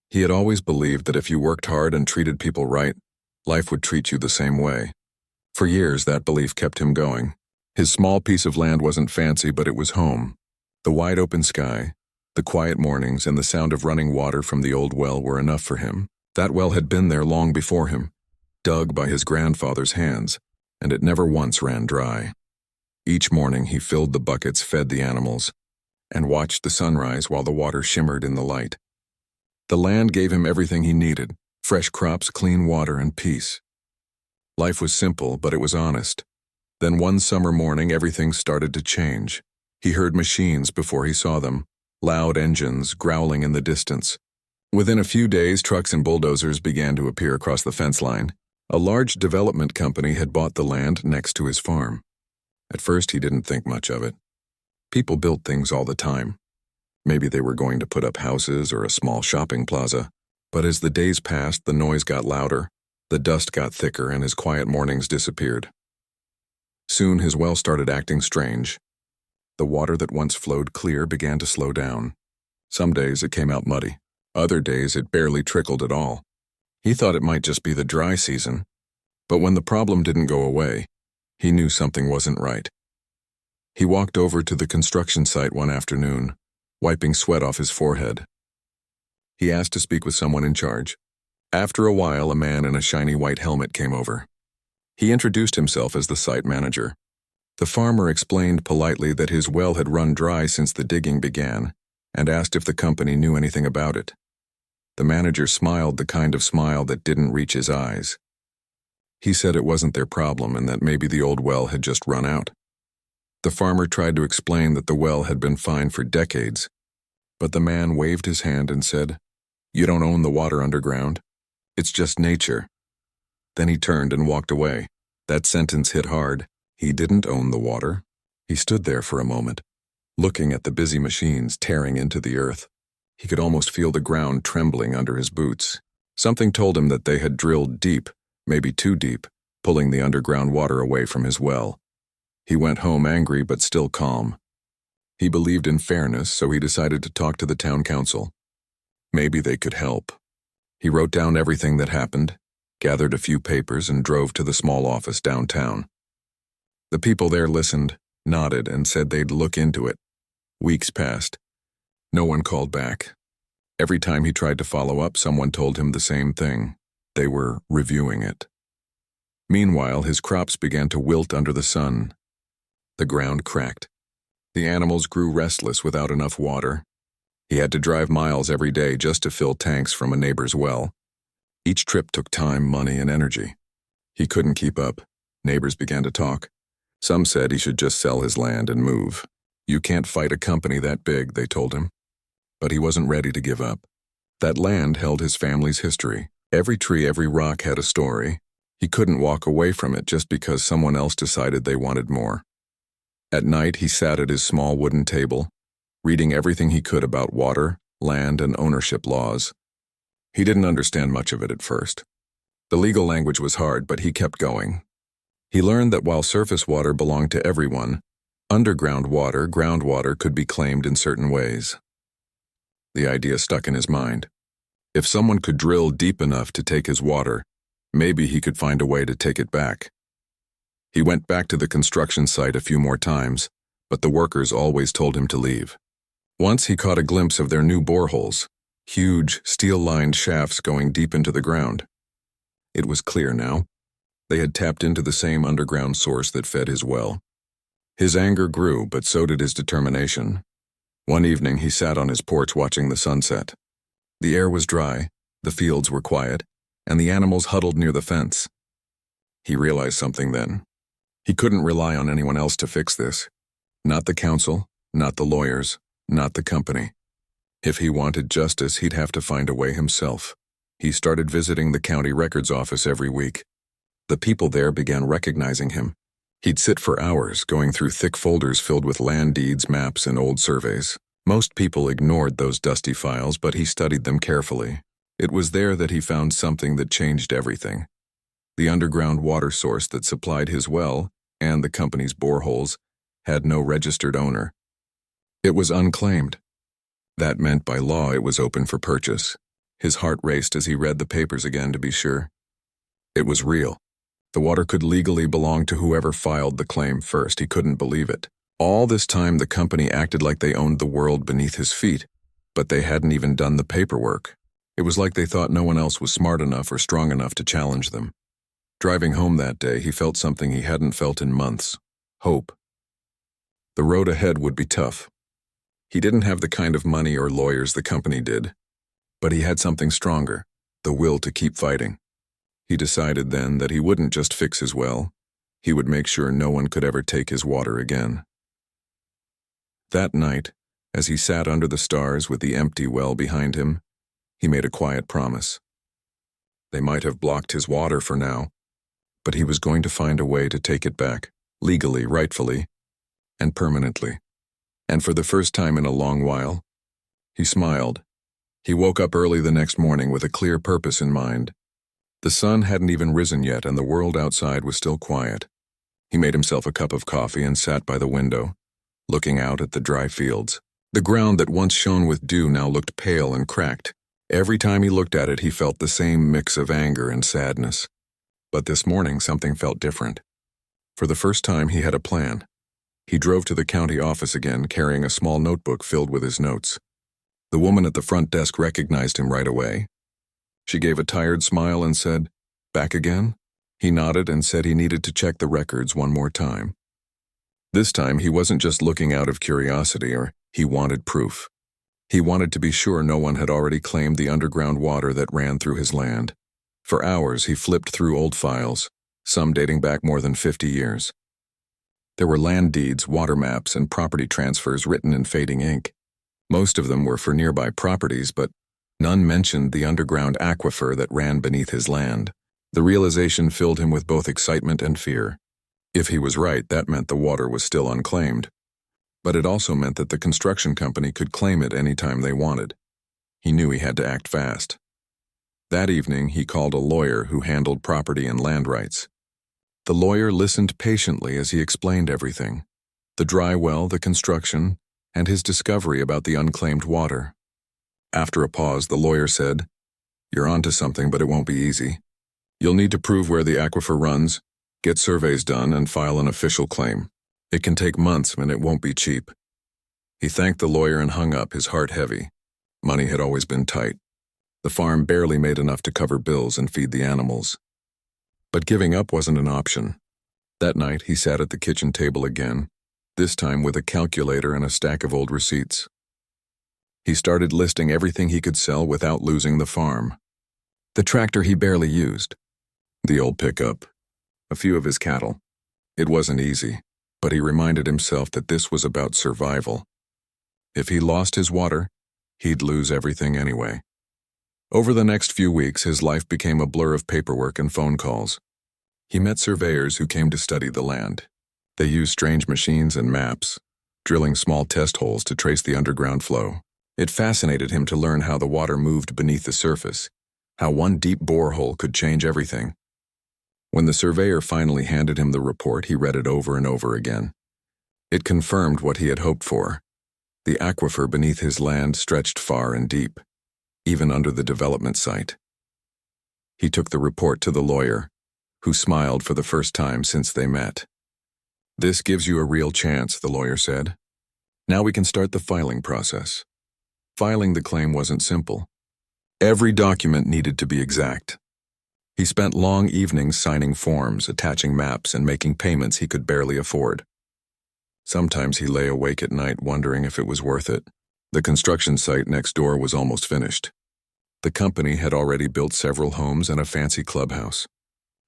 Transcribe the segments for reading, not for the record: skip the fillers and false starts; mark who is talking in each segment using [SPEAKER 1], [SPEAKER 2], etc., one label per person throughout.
[SPEAKER 1] He had always believed that if you worked hard and treated people right, life would treat you the same way. For years, that belief kept him going. His small piece of land wasn't fancy, but it was home. The wide open sky, the quiet mornings, and the sound of running water from the old well were enough for him. That well had been there long before him, dug by his grandfather's hands, and it never once ran dry. Each morning he filled the buckets, fed the animals, and watched the sunrise while the water shimmered in the light. The land gave him everything he needed: fresh crops, clean water, and peace. Life was simple, but it was honest. Then one summer morning, everything started to change. He heard machines before he saw them, loud engines growling in the distance. Within a few days, trucks and bulldozers began to appear across the fence line. A large development company had bought the land next to his farm. At first, he didn't think much of it. People built things all the time. Maybe they were going to put up houses or a small shopping plaza. But as the days passed, the noise got louder, the dust got thicker, and his quiet mornings disappeared. Soon his well started acting strange. The water that once flowed clear began to slow down. Some days it came out muddy. Other days it barely trickled at all. He thought it might just be the dry season. But when the problem didn't go away, he knew something wasn't right. He walked over to the construction site one afternoon, wiping sweat off his forehead. He asked to speak with someone in charge. After a while, a man in a shiny white helmet came over. He introduced himself as the site manager. The farmer explained politely that his well had run dry since the digging began, and asked if the company knew anything about it. The manager smiled, the kind of smile that didn't reach his eyes. He said it wasn't their problem and that maybe the old well had just run out. The farmer tried to explain that the well had been fine for decades, but the man waved his hand and said, "You don't own the water underground. It's just nature." Then he turned and walked away. That sentence hit hard. He didn't own the water. He stood there for a moment, looking at the busy machines tearing into the earth. He could almost feel the ground trembling under his boots. Something told him that they had drilled deep, maybe too deep, pulling the underground water away from his well. He went home angry but still calm. He believed in fairness, so he decided to talk to the town council. Maybe they could help. He wrote down everything that happened, gathered a few papers, and drove to the small office downtown. The people there listened, nodded, and said they'd look into it. Weeks passed. No one called back. Every time he tried to follow up, someone told him the same thing. They were reviewing it. Meanwhile, his crops began to wilt under the sun. The ground cracked. The animals grew restless without enough water. He had to drive miles every day just to fill tanks from a neighbor's well. Each trip took time, money, and energy. He couldn't keep up. Neighbors began to talk. Some said he should just sell his land and move. "You can't fight a company that big," they told him. But he wasn't ready to give up. That land held his family's history. Every tree, every rock had a story. He couldn't walk away from it just because someone else decided they wanted more. At night, he sat at his small wooden table, reading everything he could about water, land, and ownership laws. He didn't understand much of it at first. The legal language was hard, but he kept going. He learned that while surface water belonged to everyone, underground water, groundwater, could be claimed in certain ways. The idea stuck in his mind. If someone could drill deep enough to take his water, maybe he could find a way to take it back. He went back to the construction site a few more times, but the workers always told him to leave. Once he caught a glimpse of their new boreholes, huge, steel-lined shafts going deep into the ground. It was clear now. They had tapped into the same underground source that fed his well. His anger grew, but so did his determination. One evening, he sat on his porch watching the sunset. The air was dry, the fields were quiet, and the animals huddled near the fence. He realized something then. He couldn't rely on anyone else to fix this. Not the council, not the lawyers, not the company. If he wanted justice, he'd have to find a way himself. He started visiting the county records office every week. The people there began recognizing him. He'd sit for hours, going through thick folders filled with land deeds, maps, and old surveys. Most people ignored those dusty files, but he studied them carefully. It was there that he found something that changed everything. The underground water source that supplied his well, and the company's boreholes, had no registered owner. It was unclaimed. That meant by law it was open for purchase. His heart raced as he read the papers again to be sure. It was real. The water could legally belong to whoever filed the claim first. He couldn't believe it. All this time the company acted like they owned the world beneath his feet, but they hadn't even done the paperwork. It was like they thought no one else was smart enough or strong enough to challenge them. Driving home that day, he felt something he hadn't felt in months: hope. The road ahead would be tough. He didn't have the kind of money or lawyers the company did, but he had something stronger: the will to keep fighting. He decided then that he wouldn't just fix his well, he would make sure no one could ever take his water again. That night, as he sat under the stars with the empty well behind him, he made a quiet promise. They might have blocked his water for now, but he was going to find a way to take it back, legally, rightfully, and permanently. And for the first time in a long while, he smiled. He woke up early the next morning with a clear purpose in mind. The sun hadn't even risen yet, and the world outside was still quiet. He made himself a cup of coffee and sat by the window, looking out at the dry fields. The ground that once shone with dew now looked pale and cracked. Every time he looked at it, he felt the same mix of anger and sadness. But this morning, something felt different. For the first time, he had a plan. He drove to the county office again, carrying a small notebook filled with his notes. The woman at the front desk recognized him right away. She gave a tired smile and said, "Back again?" He nodded and said he needed to check the records one more time. This time, he wasn't just looking out of curiosity, he wanted proof. He wanted to be sure no one had already claimed the underground water that ran through his land. For hours, he flipped through old files, some dating back more than 50 years. There were land deeds, water maps, and property transfers written in fading ink. Most of them were for nearby properties, but none mentioned the underground aquifer that ran beneath his land. The realization filled him with both excitement and fear. If he was right, that meant the water was still unclaimed. But it also meant that the construction company could claim it any time they wanted. He knew he had to act fast. That evening, he called a lawyer who handled property and land rights. The lawyer listened patiently as he explained everything: the dry well, the construction, and his discovery about the unclaimed water. After a pause, the lawyer said, "You're onto something, but it won't be easy. You'll need to prove where the aquifer runs, get surveys done, and file an official claim. It can take months, and it won't be cheap." He thanked the lawyer and hung up, his heart heavy. Money had always been tight. The farm barely made enough to cover bills and feed the animals. But giving up wasn't an option. That night, he sat at the kitchen table again, this time with a calculator and a stack of old receipts. He started listing everything he could sell without losing the farm. The tractor he barely used, the old pickup, a few of his cattle. It wasn't easy, but he reminded himself that this was about survival. If he lost his water, he'd lose everything anyway. Over the next few weeks, his life became a blur of paperwork and phone calls. He met surveyors who came to study the land. They used strange machines and maps, drilling small test holes to trace the underground flow. It fascinated him to learn how the water moved beneath the surface, how one deep borehole could change everything. When the surveyor finally handed him the report, he read it over and over again. It confirmed what he had hoped for. The aquifer beneath his land stretched far and deep, even under the development site. He took the report to the lawyer, who smiled for the first time since they met. "This gives you a real chance," the lawyer said. "Now we can start the filing process." Filing the claim wasn't simple. Every document needed to be exact. He spent long evenings signing forms, attaching maps, and making payments he could barely afford. Sometimes he lay awake at night wondering if it was worth it. The construction site next door was almost finished. The company had already built several homes and a fancy clubhouse.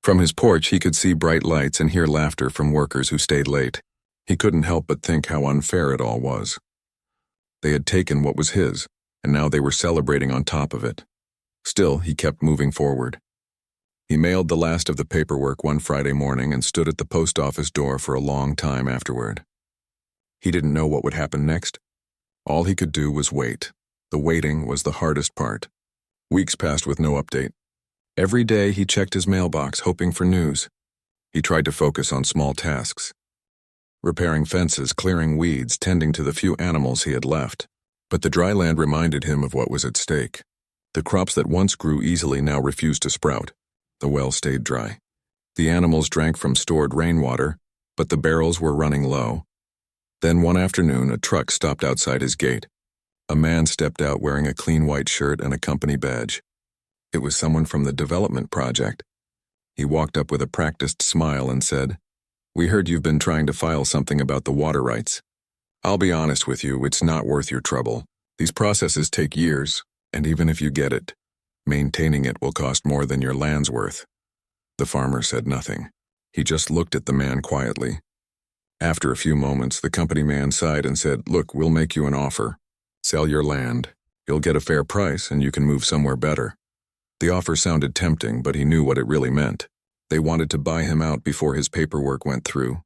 [SPEAKER 1] From his porch, he could see bright lights and hear laughter from workers who stayed late. He couldn't help but think how unfair it all was. They had taken what was his, and now they were celebrating on top of it. Still, he kept moving forward. He mailed the last of the paperwork one Friday morning and stood at the post office door for a long time afterward. He didn't know what would happen next. All he could do was wait. The waiting was the hardest part. Weeks passed with no update. Every day he checked his mailbox, hoping for news. He tried to focus on small tasks: repairing fences, clearing weeds, tending to the few animals he had left. But the dry land reminded him of what was at stake. The crops that once grew easily now refused to sprout. The well stayed dry. The animals drank from stored rainwater, but the barrels were running low. Then one afternoon, a truck stopped outside his gate. A man stepped out wearing a clean white shirt and a company badge. It was someone from the development project. He walked up with a practiced smile and said, "We heard you've been trying to file something about the water rights. I'll be honest with you, it's not worth your trouble. These processes take years, and even if you get it, maintaining it will cost more than your land's worth." The farmer said nothing. He just looked at the man quietly. After a few moments, the company man sighed and said, "Look, we'll make you an offer. Sell your land. You'll get a fair price and you can move somewhere better." The offer sounded tempting, but he knew what it really meant. They wanted to buy him out before his paperwork went through.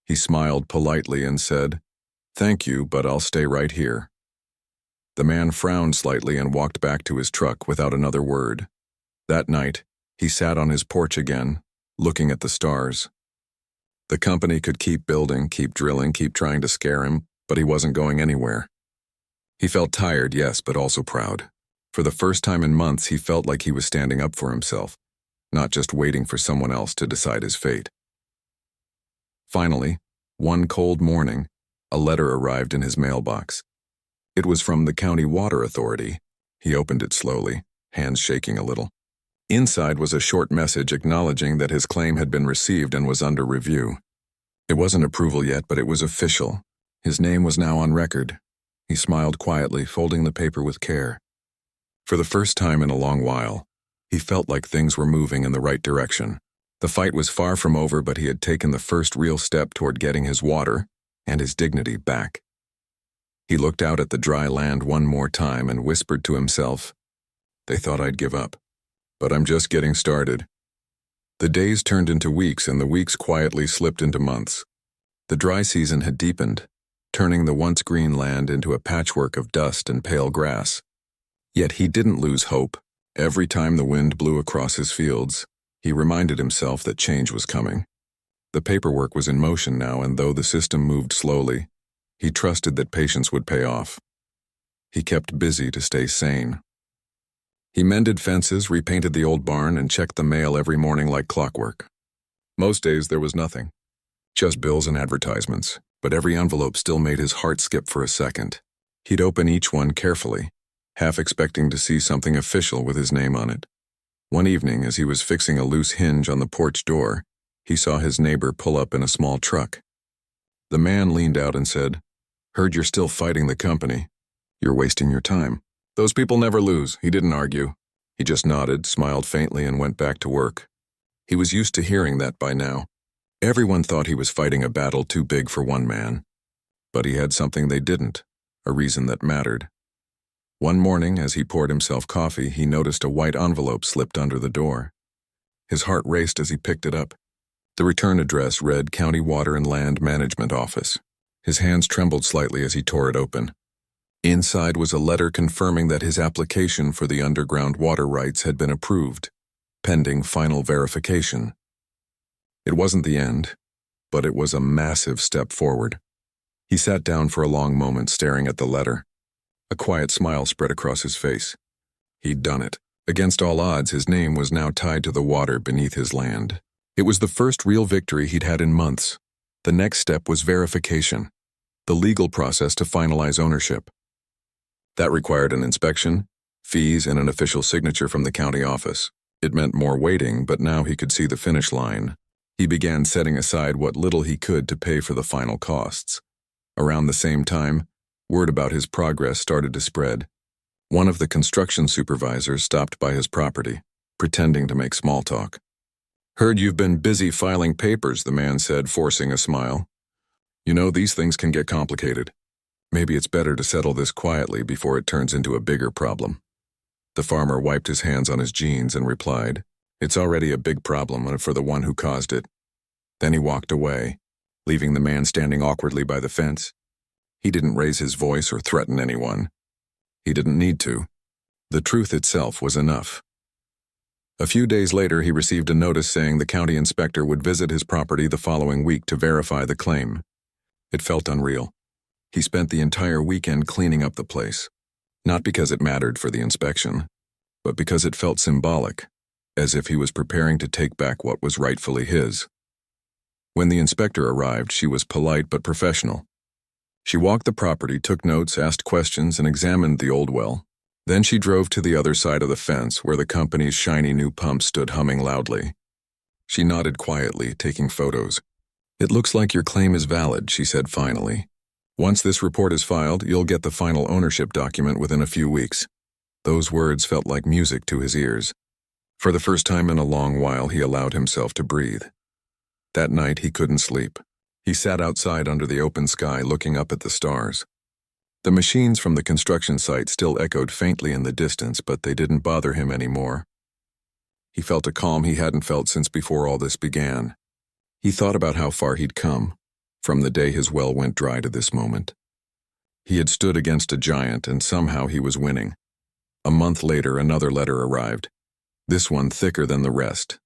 [SPEAKER 1] He smiled politely and said, "Thank you, but I'll stay right here." The man frowned slightly and walked back to his truck without another word. That night, he sat on his porch again, looking at the stars. The company could keep building, keep drilling, keep trying to scare him, but he wasn't going anywhere. He felt tired, yes, but also proud. For the first time in months, he felt like he was standing up for himself, not just waiting for someone else to decide his fate. Finally, one cold morning, a letter arrived in his mailbox. It was from the County Water Authority. He opened it slowly, hands shaking a little. Inside was a short message acknowledging that his claim had been received and was under review. It wasn't approval yet, but it was official. His name was now on record. He smiled quietly, folding the paper with care. For the first time in a long while, he felt like things were moving in the right direction. The fight was far from over, but he had taken the first real step toward getting his water and his dignity back. He looked out at the dry land one more time and whispered to himself, "They thought I'd give up, but I'm just getting started." The days turned into weeks, and the weeks quietly slipped into months. The dry season had deepened, turning the once green land into a patchwork of dust and pale grass. Yet he didn't lose hope. Every time the wind blew across his fields, he reminded himself that change was coming. The paperwork was in motion now, and though the system moved slowly, he trusted that patience would pay off. He kept busy to stay sane. He mended fences, repainted the old barn, and checked the mail every morning like clockwork. Most days there was nothing, just bills and advertisements, but every envelope still made his heart skip for a second. He'd open each one carefully, half expecting to see something official with his name on it. One evening, as he was fixing a loose hinge on the porch door, he saw his neighbor pull up in a small truck. The man leaned out and said, "Heard you're still fighting the company. You're wasting your time." "Those people never lose," he didn't argue. He just nodded, smiled faintly, and went back to work. He was used to hearing that by now. Everyone thought he was fighting a battle too big for one man. But he had something they didn't, a reason that mattered. One morning, as he poured himself coffee, he noticed a white envelope slipped under the door. His heart raced as he picked it up. The return address read County Water and Land Management Office. His hands trembled slightly as he tore it open. Inside was a letter confirming that his application for the underground water rights had been approved, pending final verification. It wasn't the end, but it was a massive step forward. He sat down for a long moment, staring at the letter. A quiet smile spread across his face. He'd done it. Against all odds, his name was now tied to the water beneath his land. It was the first real victory he'd had in months. The next step was verification, the legal process to finalize ownership. That required an inspection, fees, and an official signature from the county office. It meant more waiting, but now he could see the finish line. He began setting aside what little he could to pay for the final costs. Around the same time, word about his progress started to spread. One of the construction supervisors stopped by his property, pretending to make small talk. "Heard you've been busy filing papers," the man said, forcing a smile. "You know, these things can get complicated. Maybe it's better to settle this quietly before it turns into a bigger problem." The farmer wiped his hands on his jeans and replied, "It's already a big problem for the one who caused it." Then he walked away, leaving the man standing awkwardly by the fence. He didn't raise his voice or threaten anyone. He didn't need to. The truth itself was enough. A few days later, he received a notice saying the county inspector would visit his property the following week to verify the claim. It felt unreal. He spent the entire weekend cleaning up the place. Not because it mattered for the inspection, but because it felt symbolic, as if he was preparing to take back what was rightfully his. When the inspector arrived, she was polite but professional. She walked the property, took notes, asked questions, and examined the old well. Then she drove to the other side of the fence, where the company's shiny new pump stood humming loudly. She nodded quietly, taking photos. "It looks like your claim is valid," she said finally. "Once this report is filed, you'll get the final ownership document within a few weeks." Those words felt like music to his ears. For the first time in a long while, he allowed himself to breathe. That night, he couldn't sleep. He sat outside under the open sky, looking up at the stars. The machines from the construction site still echoed faintly in the distance, but they didn't bother him anymore. He felt a calm he hadn't felt since before all this began. He thought about how far he'd come, from the day his well went dry to this moment. He had stood against a giant, and somehow he was winning. A month later, another letter arrived, this one thicker than the rest.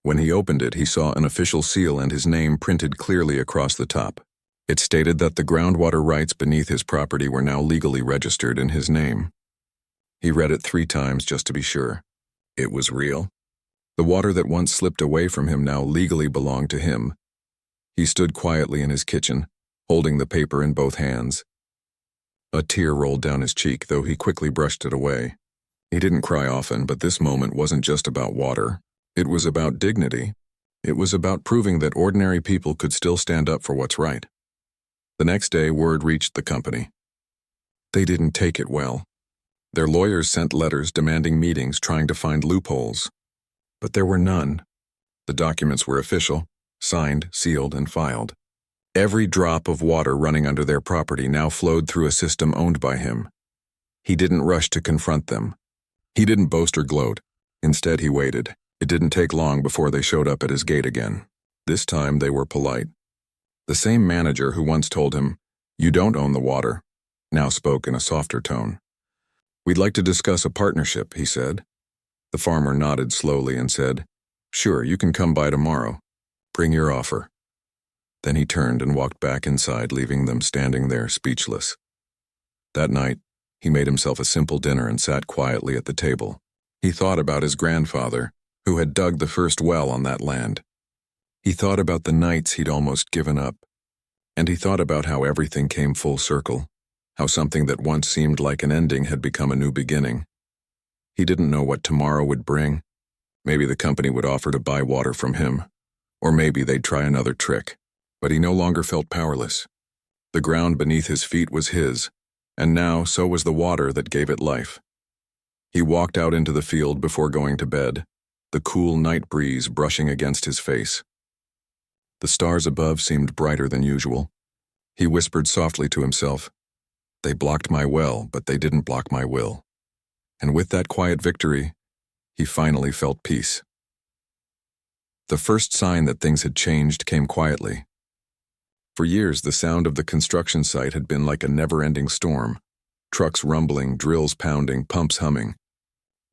[SPEAKER 1] When he opened it, he saw an official seal and his name printed clearly across the top. It stated that the groundwater rights beneath his property were now legally registered in his name. He read it 3 times just to be sure. It was real. The water that once slipped away from him now legally belonged to him. He stood quietly in his kitchen, holding the paper in both hands. A tear rolled down his cheek, though he quickly brushed it away. He didn't cry often, but this moment wasn't just about water. It was about dignity. It was about proving that ordinary people could still stand up for what's right. The next day, word reached the company. They didn't take it well. Their lawyers sent letters demanding meetings, trying to find loopholes. But there were none. The documents were official, signed, sealed, and filed. Every drop of water running under their property now flowed through a system owned by him. He didn't rush to confront them. He didn't boast or gloat. Instead, he waited. It didn't take long before they showed up at his gate again. This time, they were polite. The same manager who once told him, "You don't own the water," now spoke in a softer tone. "We'd like to discuss a partnership," he said. The farmer nodded slowly and said, "Sure, you can come by tomorrow. Bring your offer." Then he turned and walked back inside, leaving them standing there speechless. That night, he made himself a simple dinner and sat quietly at the table. He thought about his grandfather, who had dug the first well on that land. He thought about the nights he'd almost given up. And he thought about how everything came full circle, how something that once seemed like an ending had become a new beginning. He didn't know what tomorrow would bring. Maybe the company would offer to buy water from him, or maybe they'd try another trick. But he no longer felt powerless. The ground beneath his feet was his, and now so was the water that gave it life. He walked out into the field before going to bed, the cool night breeze brushing against his face. The stars above seemed brighter than usual. He whispered softly to himself, "They blocked my well, but they didn't block my will." And with that quiet victory, he finally felt peace. The first sign that things had changed came quietly. For years, the sound of the construction site had been like a never-ending storm, trucks rumbling, drills pounding, pumps humming.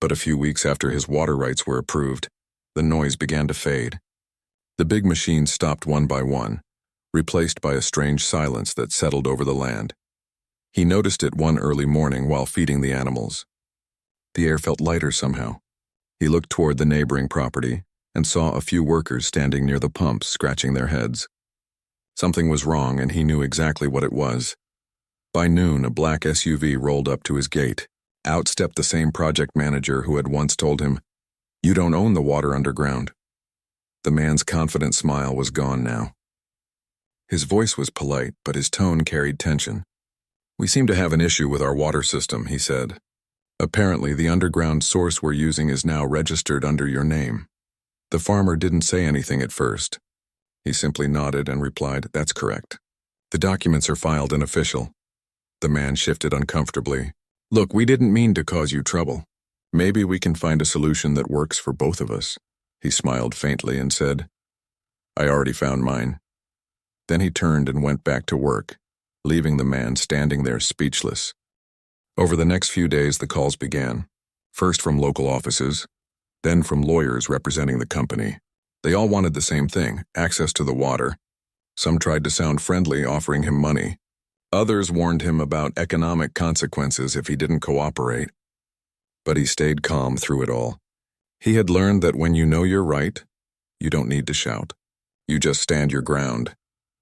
[SPEAKER 1] But a few weeks after his water rights were approved, the noise began to fade. The big machines stopped one by one, replaced by a strange silence that settled over the land. He noticed it one early morning while feeding the animals. The air felt lighter somehow. He looked toward the neighboring property and saw a few workers standing near the pumps, scratching their heads. Something was wrong, and he knew exactly what it was. By noon, a black SUV rolled up to his gate. Out stepped the same project manager who had once told him, "You don't own the water underground." The man's confident smile was gone now. His voice was polite, but his tone carried tension. "We seem to have an issue with our water system," he said. "Apparently, the underground source we're using is now registered under your name." The farmer didn't say anything at first. He simply nodded and replied, "That's correct. The documents are filed and official." The man shifted uncomfortably. "Look, we didn't mean to cause you trouble. Maybe we can find a solution that works for both of us." He smiled faintly and said, "I already found mine." Then he turned and went back to work, leaving the man standing there speechless. Over the next few days, the calls began, first from local offices, then from lawyers representing the company. They all wanted the same thing, access to the water. Some tried to sound friendly, offering him money. Others warned him about economic consequences if he didn't cooperate. But he stayed calm through it all. He had learned that when you know you're right, you don't need to shout. You just stand your ground.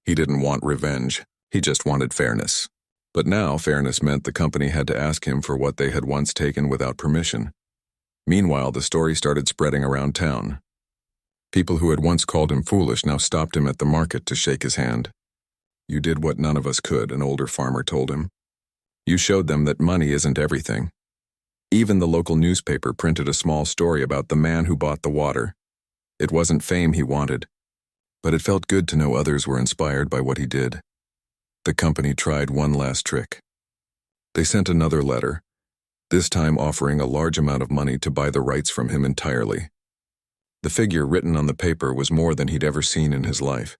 [SPEAKER 1] He didn't want revenge. He just wanted fairness. But now fairness meant the company had to ask him for what they had once taken without permission. Meanwhile, the story started spreading around town. People who had once called him foolish now stopped him at the market to shake his hand. "You did what none of us could," an older farmer told him. "You showed them that money isn't everything." Even the local newspaper printed a small story about the man who bought the water. It wasn't fame he wanted, but it felt good to know others were inspired by what he did. The company tried one last trick. They sent another letter, this time offering a large amount of money to buy the rights from him entirely. The figure written on the paper was more than he'd ever seen in his life.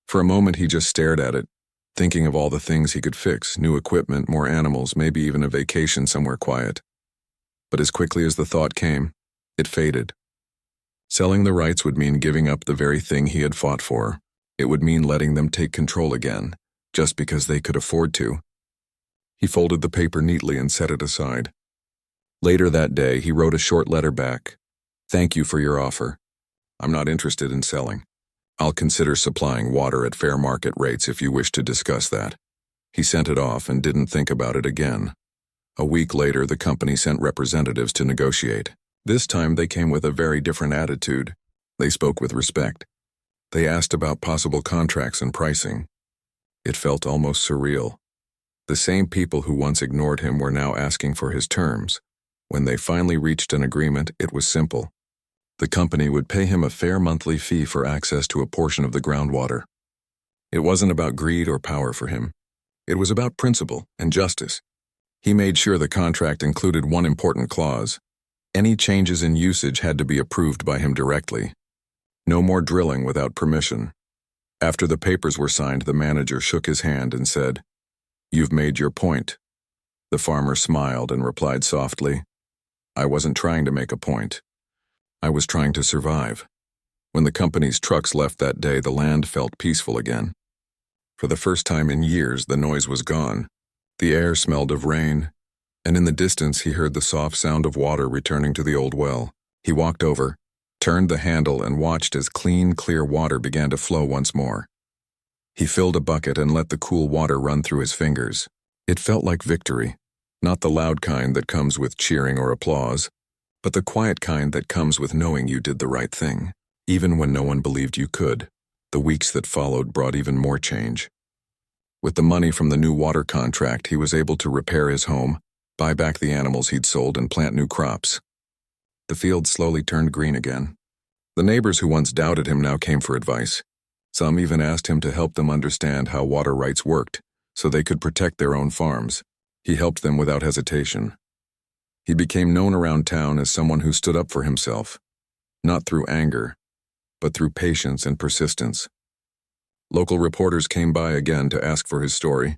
[SPEAKER 1] For a moment he just stared at it, thinking of all the things he could fix, new equipment, more animals, maybe even a vacation somewhere quiet. But as quickly as the thought came, it faded. Selling the rights would mean giving up the very thing he had fought for. It would mean letting them take control again, just because they could afford to. He folded the paper neatly and set it aside. Later that day, he wrote a short letter back. "Thank you for your offer. I'm not interested in selling. I'll consider supplying water at fair market rates if you wish to discuss that." He sent it off and didn't think about it again. A week later, the company sent representatives to negotiate. This time they came with a very different attitude. They spoke with respect. They asked about possible contracts and pricing. It felt almost surreal. The same people who once ignored him were now asking for his terms. When they finally reached an agreement, it was simple. The company would pay him a fair monthly fee for access to a portion of the groundwater. It wasn't about greed or power for him. It was about principle and justice. He made sure the contract included one important clause. Any changes in usage had to be approved by him directly. No more drilling without permission. After the papers were signed, the manager shook his hand and said, "You've made your point." The farmer smiled and replied softly, "I wasn't trying to make a point. I was trying to survive." When the company's trucks left that day, the land felt peaceful again. For the first time in years, the noise was gone. The air smelled of rain, and in the distance he heard the soft sound of water returning to the old well. He walked over, turned the handle, and watched as clean, clear water began to flow once more. He filled a bucket and let the cool water run through his fingers. It felt like victory, not the loud kind that comes with cheering or applause, but the quiet kind that comes with knowing you did the right thing, even when no one believed you could. The weeks that followed brought even more change. With the money from the new water contract, he was able to repair his home, buy back the animals he'd sold, and plant new crops. The fields slowly turned green again. The neighbors who once doubted him now came for advice. Some even asked him to help them understand how water rights worked, so they could protect their own farms. He helped them without hesitation. He became known around town as someone who stood up for himself, not through anger, but through patience and persistence. Local reporters came by again to ask for his story.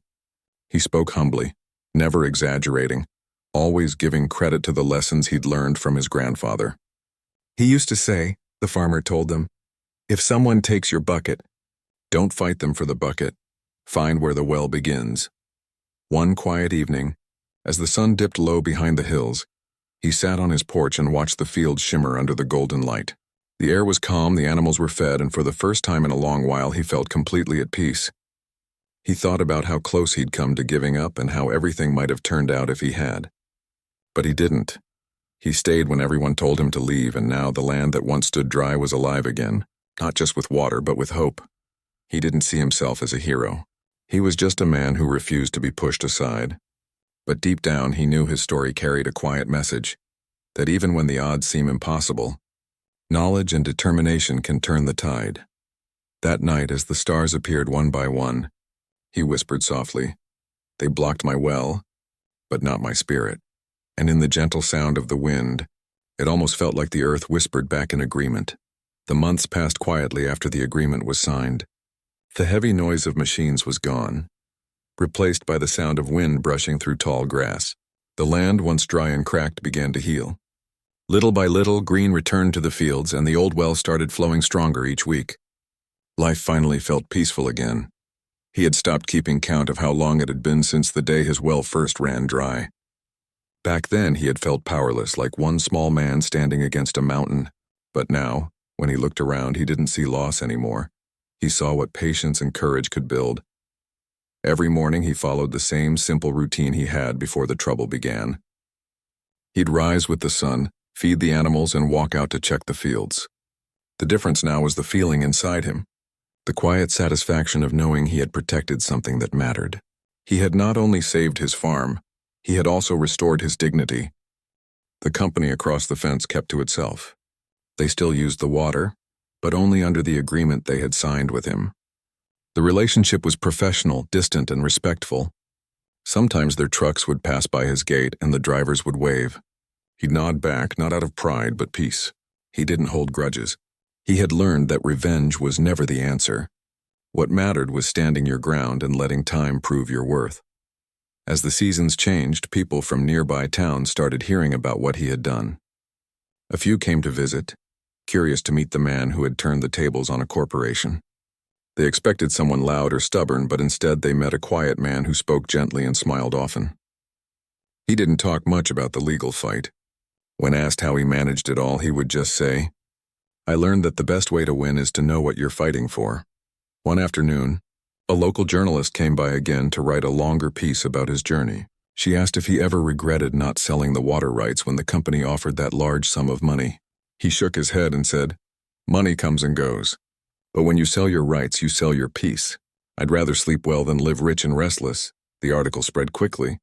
[SPEAKER 1] He spoke humbly, never exaggerating, always giving credit to the lessons he'd learned from his grandfather. He used to say, the farmer told them, "If someone takes your bucket, don't fight them for the bucket. Find where the well begins." One quiet evening, as the sun dipped low behind the hills, he sat on his porch and watched the fields shimmer under the golden light. The air was calm, the animals were fed, and for the first time in a long while he felt completely at peace. He thought about how close he'd come to giving up and how everything might have turned out if he had. But he didn't. He stayed when everyone told him to leave, and now the land that once stood dry was alive again, not just with water, but with hope. He didn't see himself as a hero. He was just a man who refused to be pushed aside. But deep down, he knew his story carried a quiet message, that even when the odds seem impossible, knowledge and determination can turn the tide. That night, as the stars appeared one by one, he whispered softly, "They blocked my well, but not my spirit." And in the gentle sound of the wind, it almost felt like the earth whispered back in agreement. The months passed quietly after the agreement was signed. The heavy noise of machines was gone, replaced by the sound of wind brushing through tall grass. The land, once dry and cracked, began to heal. Little by little, green returned to the fields, and the old well started flowing stronger each week. Life finally felt peaceful again. He had stopped keeping count of how long it had been since the day his well first ran dry. Back then he had felt powerless, like one small man standing against a mountain. But now, when he looked around, he didn't see loss anymore. He saw what patience and courage could build. Every morning he followed the same simple routine he had before the trouble began. He'd rise with the sun, feed the animals, and walk out to check the fields. The difference now was the feeling inside him, the quiet satisfaction of knowing he had protected something that mattered. He had not only saved his farm, he had also restored his dignity. The company across the fence kept to itself. They still used the water, but only under the agreement they had signed with him. The relationship was professional, distant, and respectful. Sometimes their trucks would pass by his gate and the drivers would wave. He'd nod back, not out of pride, but peace. He didn't hold grudges. He had learned that revenge was never the answer. What mattered was standing your ground and letting time prove your worth. As the seasons changed, people from nearby towns started hearing about what he had done. A few came to visit, curious to meet the man who had turned the tables on a corporation. They expected someone loud or stubborn, but instead they met a quiet man who spoke gently and smiled often. He didn't talk much about the legal fight. When asked how he managed it all, he would just say, "I learned that the best way to win is to know what you're fighting for." One afternoon, a local journalist came by again to write a longer piece about his journey. She asked if he ever regretted not selling the water rights when the company offered that large sum of money. He shook his head and said, "Money comes and goes. But when you sell your rights, you sell your peace. I'd rather sleep well than live rich and restless." The article spread quickly.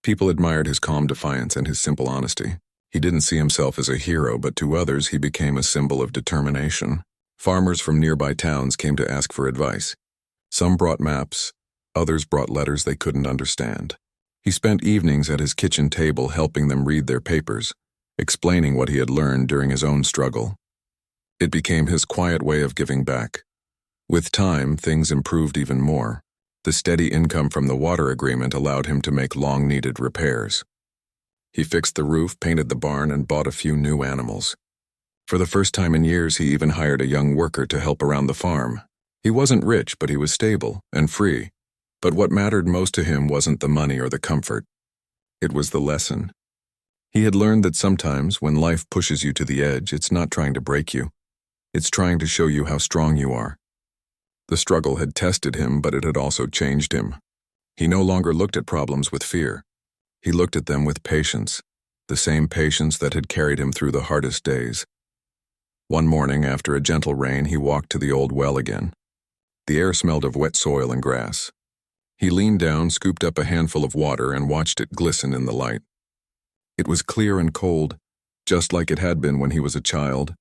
[SPEAKER 1] People admired his calm defiance and his simple honesty. He didn't see himself as a hero, but to others he became a symbol of determination. Farmers from nearby towns came to ask for advice. Some brought maps, others brought letters they couldn't understand. He spent evenings at his kitchen table helping them read their papers, explaining what he had learned during his own struggle. It became his quiet way of giving back. With time, things improved even more. The steady income from the water agreement allowed him to make long-needed repairs. He fixed the roof, painted the barn, and bought a few new animals. For the first time in years, he even hired a young worker to help around the farm. He wasn't rich, but he was stable and free. But what mattered most to him wasn't the money or the comfort. It was the lesson. He had learned that sometimes, when life pushes you to the edge, it's not trying to break you. It's trying to show you how strong you are. The struggle had tested him, but it had also changed him. He no longer looked at problems with fear. He looked at them with patience, the same patience that had carried him through the hardest days. One morning, after a gentle rain, he walked to the old well again. The air smelled of wet soil and grass. He leaned down, scooped up a handful of water, and watched it glisten in the light. It was clear and cold, just like it had been when he was a child.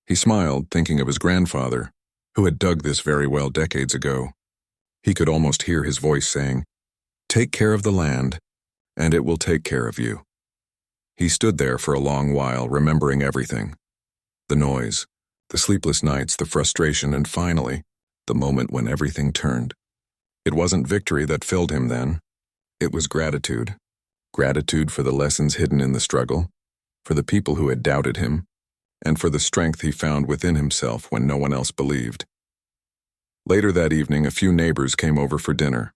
[SPEAKER 1] He smiled, thinking of his grandfather, who had dug this very well decades ago. He could almost hear his voice saying, "Take care of the land, and it will take care of you." He stood there for a long while, remembering everything. The noise, the sleepless nights, the frustration, and finally, the moment when everything turned. It wasn't victory that filled him then. It was gratitude. Gratitude for the lessons hidden in the struggle, for the people who had doubted him, and for the strength he found within himself when no one else believed. Later that evening, a few neighbors came over for dinner.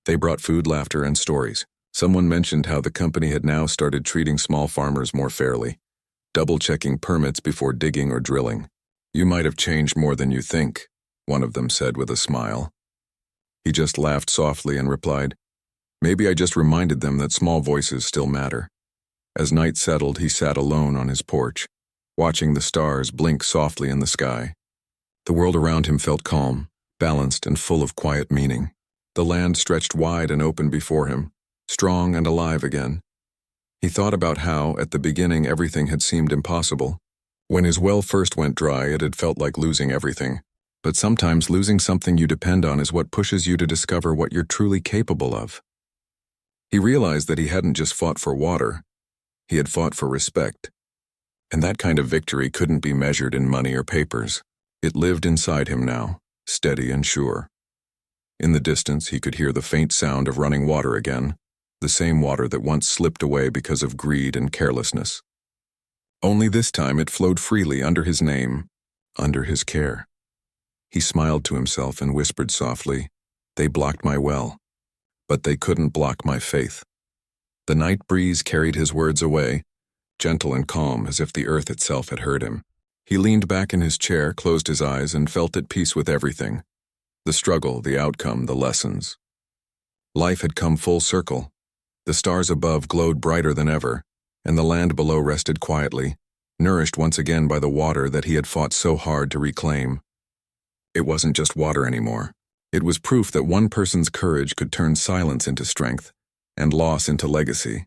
[SPEAKER 1] They brought food, laughter, and stories. Someone mentioned how the company had now started treating small farmers more fairly, double-checking permits before digging or drilling. "You might have changed more than you think," one of them said with a smile. He just laughed softly and replied, "Maybe I just reminded them that small voices still matter." As night settled, he sat alone on his porch, watching the stars blink softly in the sky. The world around him felt calm, balanced, and full of quiet meaning. The land stretched wide and open before him, strong and alive again. He thought about how, at the beginning, everything had seemed impossible. When his well first went dry, it had felt like losing everything. But sometimes losing something you depend on is what pushes you to discover what you're truly capable of. He realized that he hadn't just fought for water, he had fought for respect. And that kind of victory couldn't be measured in money or papers. It lived inside him now, steady and sure. In the distance, he could hear the faint sound of running water again, the same water that once slipped away because of greed and carelessness. Only this time it flowed freely under his name, under his care. He smiled to himself and whispered softly, "They blocked my well, but they couldn't block my faith." The night breeze carried his words away, gentle and calm as if the earth itself had heard him. He leaned back in his chair, closed his eyes, and felt at peace with everything. The struggle, the outcome, the lessons. Life had come full circle. The stars above glowed brighter than ever, and the land below rested quietly, nourished once again by the water that he had fought so hard to reclaim. It wasn't just water anymore. It was proof that one person's courage could turn silence into strength, and loss into legacy.